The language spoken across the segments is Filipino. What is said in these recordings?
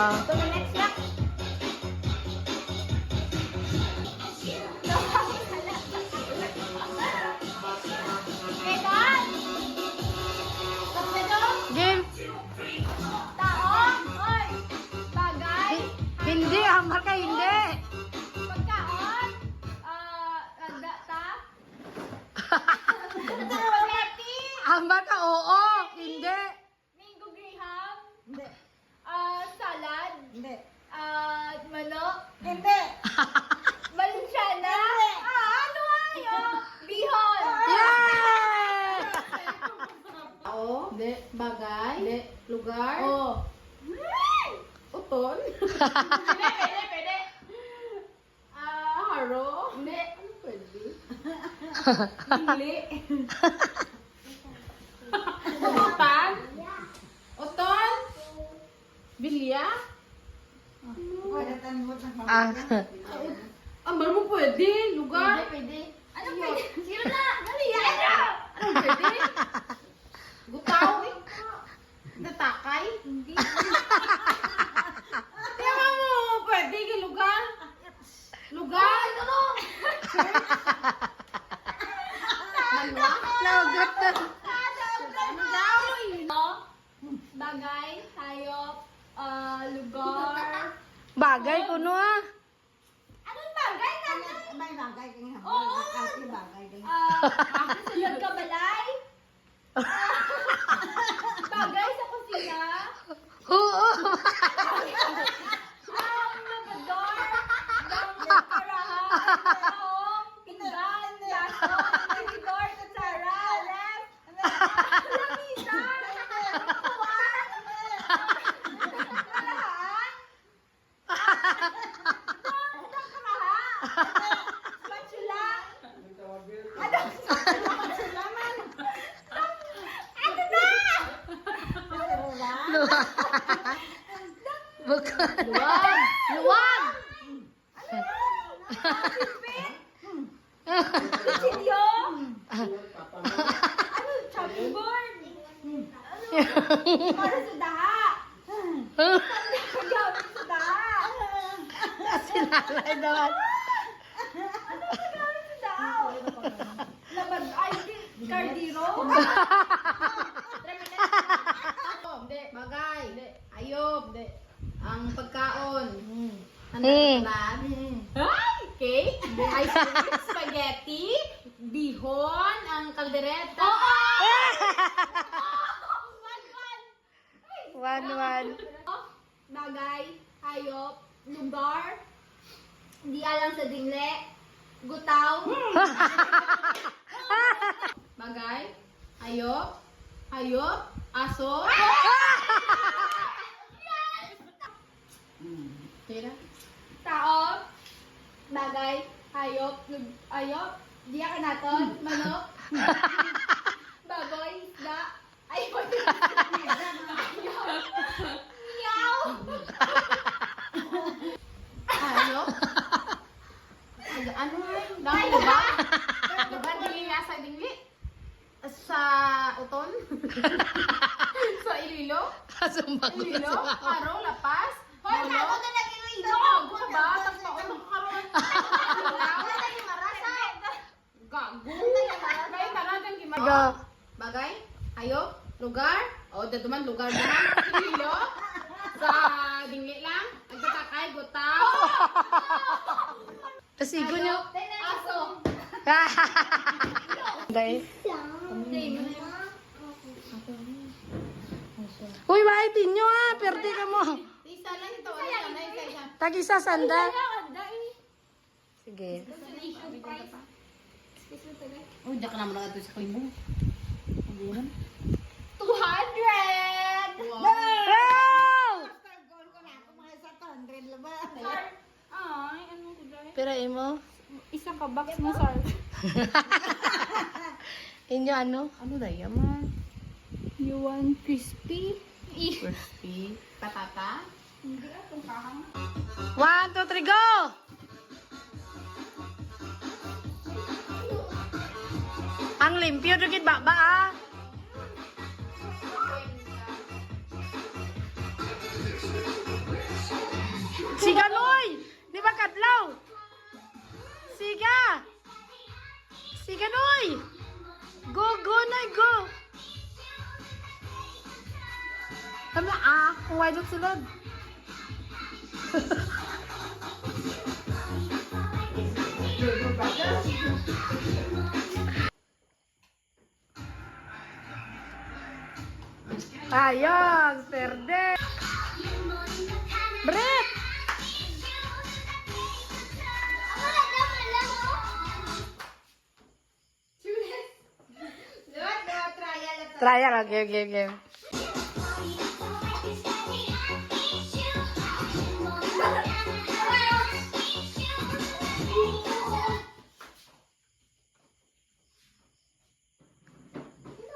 Ito na next yak. Eton! Game. Taong! Oy! Bagay! Hindi, hamar ka, hindi. Pagkaon! Ta? Spaghetti! Hamar ka, oo. Hindi. Mango graham? Hindi. Salad? Hindi. Manok? Hindi. Valenciana? Ano ayo? Bihon? Yay! Tao? Hindi. Bagay? Hindi. Lugar? Oh. Utol? Pwede. Haro? Hindi. Ano pwede? Hindi. Utan? Uton? Bilya? Pagkatan mo ng Ah. Ambar mo pwede? Lugar? Pwede. Ano pwede? Sino na? Dali, ano? Ano pwede? Gutaw? Natakay? Hindi. Tama mo, pwede ka lugar? Lugar? Naugot na. Ano daw? Bagay, hayop, lugar. Bagay ko no ah. Anong bagay na? May bagay kang hamon. Oo. Ate bagay din. Sulod ka balay? Bagay sa kusina? Oo. Labador? Karahan? Taong? Pinggan? Baso? Medidor? Kutsara? Ref? Lamisa? Kuwan? Karahan? Spatula? Ano? Sulaman? Ano na? Bukan. Luwag! Luwag! Silpit? Silyo? Ano? Chopping board? Ano? Para sa daha? Gamit sa daha? Sinalay naman. Ano sa gamit sa daha? Labad, ay, kardiro? Hindi. Bagay? Hindi. Ayop? Hindi. Ang pagkaon? Ano Hmm. salad? Ay! Cake? Ice cream? Spaghetti? Bihon? Ang kaldereta? One. Bagay, hayop, lugar, hindi alam sa dingle, gutaw, Bagay? Ayop? Hayop? Aso? Tira? tao, bagay, hayop, ayop, diya ka naton, manok, baboy, isda, ay, Meow! Hayop? Ano nga yun? Dami ba? Diba dili nga sa dingli? Sa uton? Sa ililo? Kasumbang ko Ililo? sa Karo? Lapas? Hoy, Lolo? tago na nag-iwilo! Gago ka ba? Tapos paunong karon. Wala na yung marasa! Gago. Bagay ka na dyan Go. gimana? Bagay? Hayop? Lugar? O, daduman lugar naman. Ililo? Sa dingli lang? Nagtatakay, gutaw? Pasigo nyo. Aso! Dahil. Uy, waitin nyo ah. Perde ka mo. Isa lang ito. Ano na isa? Tag-isa sanda. Sige. Oh, diyan ka naman lang ito sa kuy mo. 200! Wow. Wow! Goal ko na ako mga 100 laba. Ay, ano ko dahil? Pero imo? Isang kabaks mo, sir. Inyo ano? Ano na yaman? You want crispy? Crispy. Patata. Hindi itong kahang. 1, 2, 3, go! Ang limpyo dugid ba ah? Siga, Noy! Di ba kadlaw? Siga! Siga, Noy! Go, go, Noy, go! Tama, kung why dok sulod? Ayos, perde. Brett! Lewat trial at Trial, game, game, game.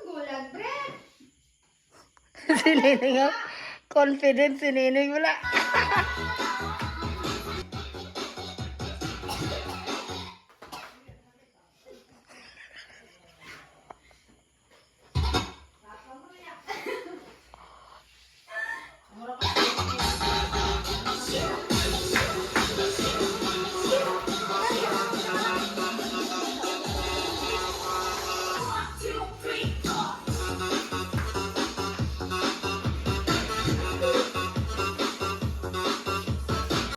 gulag, Brett. Si Nining, oh. Confident si Nining wala.